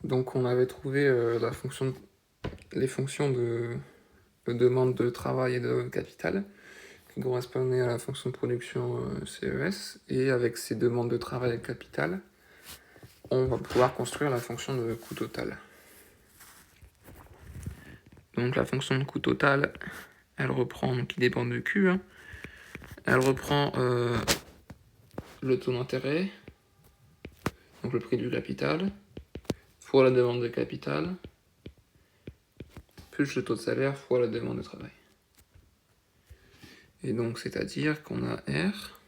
Donc on avait trouvé les fonctions de demande de travail et de capital qui correspondaient à la fonction de production CES. Et avec ces demandes de travail et de capital, on va pouvoir construire la fonction de coût total. Donc la fonction de coût total, elle reprend, donc qui dépend de Q, hein, elle reprend le taux d'intérêt, donc le prix du capital, fois la demande de capital, plus le taux de salaire fois la demande de travail. Et donc c'est-à-dire qu'on a R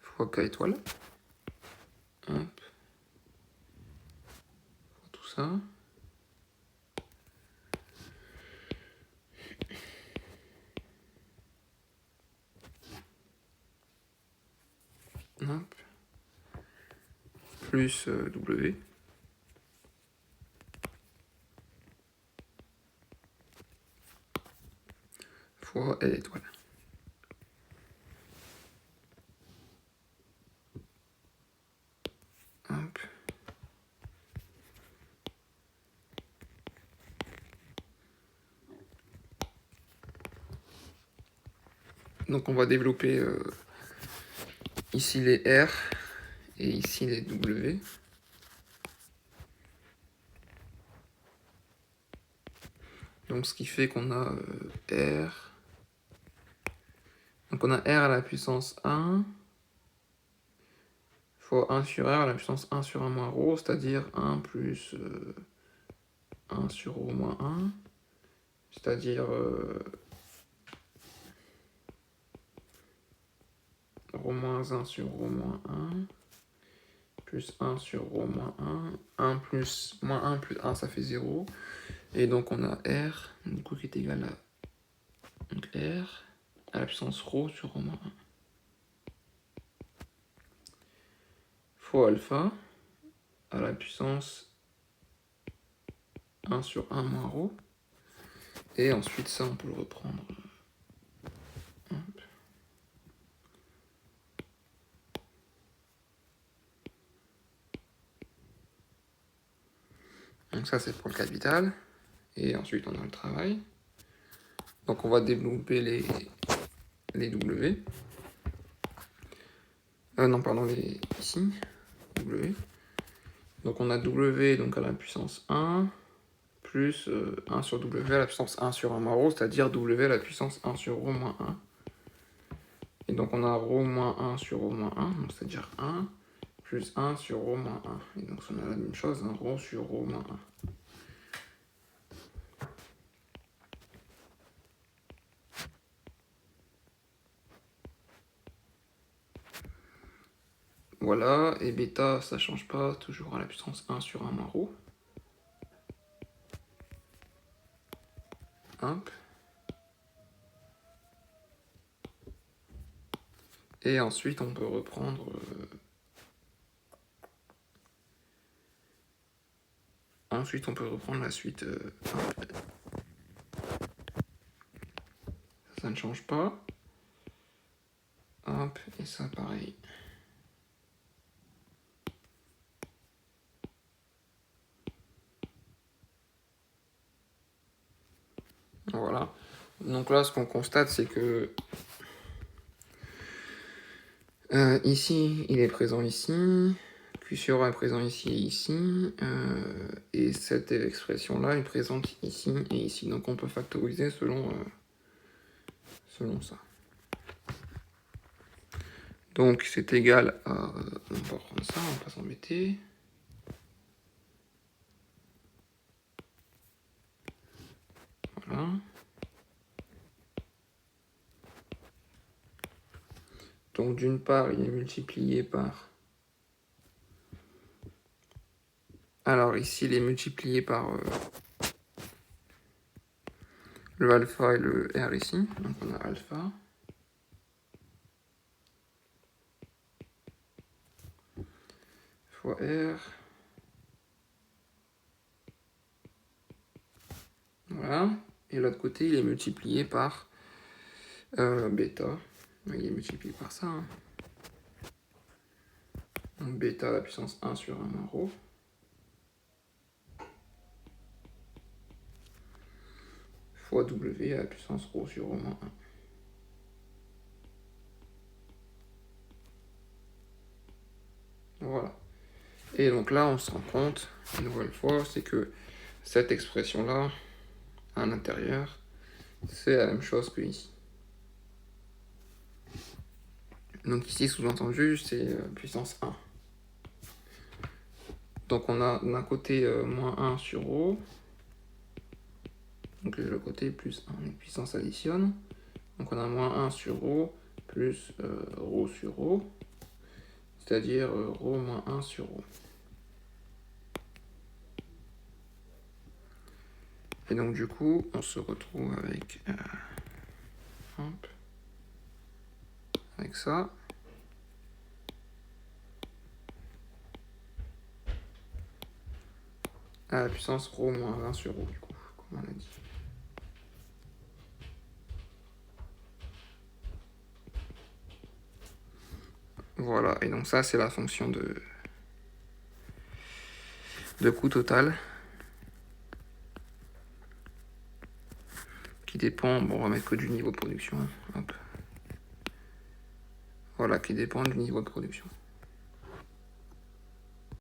fois K étoile, hop, tout ça. Hop, plus W fois L étoile. Hop. Donc on va développer ici les R et ici les W. Donc ce qui fait qu'on a R. Donc on a R à la puissance 1 fois 1 sur R à la puissance 1 sur 1 moins ρ, c'est-à-dire 1 plus 1 sur ρ moins 1, c'est-à-dire ρ moins 1 sur ρ moins 1, plus 1 sur ρ moins 1, 1 plus moins 1 plus 1, ça fait 0. Et donc on a R, du coup qui est égal à donc R à la puissance ρ sur ρ moins 1. Fois alpha à la puissance 1 sur 1 moins ρ. Et ensuite ça on peut le reprendre. Hop. Donc ça c'est pour le capital. Et ensuite on a le travail. Donc on va développer les W. Non pardon, ici. W. Donc on a W donc à la puissance 1 plus 1 sur W à la puissance 1 sur 1 moins ρ, c'est-à-dire W à la puissance 1 sur ρ moins 1. Et donc on a ρ moins 1 sur ρ moins 1, c'est-à-dire 1, plus 1 sur ρ moins 1. Et donc on a la même chose, hein, ρ sur ρ moins 1. Voilà, et bêta ça change pas, toujours à la puissance 1 sur 1 moins ρ. Hop. Et ensuite on peut reprendre la suite. Ça ne change pas. Hop, et ça pareil. Voilà. Donc là, ce qu'on constate, c'est que ici, il est présent ici. Q sur A est présent ici et ici. Et cette expression-là est présente ici et ici. Donc on peut factoriser selon ça. Donc c'est égal à... on va prendre ça, on va pas s'embêter. Voilà. Donc d'une part, il est multiplié par... Alors ici, il est multiplié par le alpha et le R ici. Donc on a alpha. Fois R. Voilà. Et l'autre côté, il est multiplié par bêta. Il est multiplié par ça. Hein. Donc bêta à la puissance 1 sur 1 moins rho. Fois W à la puissance rho sur rho moins 1. Voilà. Et donc là, on se rend compte, une nouvelle fois, c'est que cette expression-là, à l'intérieur, c'est la même chose que ici. Donc ici, sous-entendu, c'est puissance 1. Donc on a d'un côté moins 1 sur rho. Donc le côté plus 1. Les puissances additionnent. Donc on a moins 1 sur rho plus rho sur rho. C'est-à-dire rho moins 1 sur rho. Et donc du coup, on se retrouve avec ça. À la puissance rho moins 20 sur rho, du coup, comme on a dit. Voilà, et donc ça, c'est la fonction de coût total. Qui dépend, bon, on va mettre que du niveau de production. Hop. Voilà, qui dépend du niveau de production.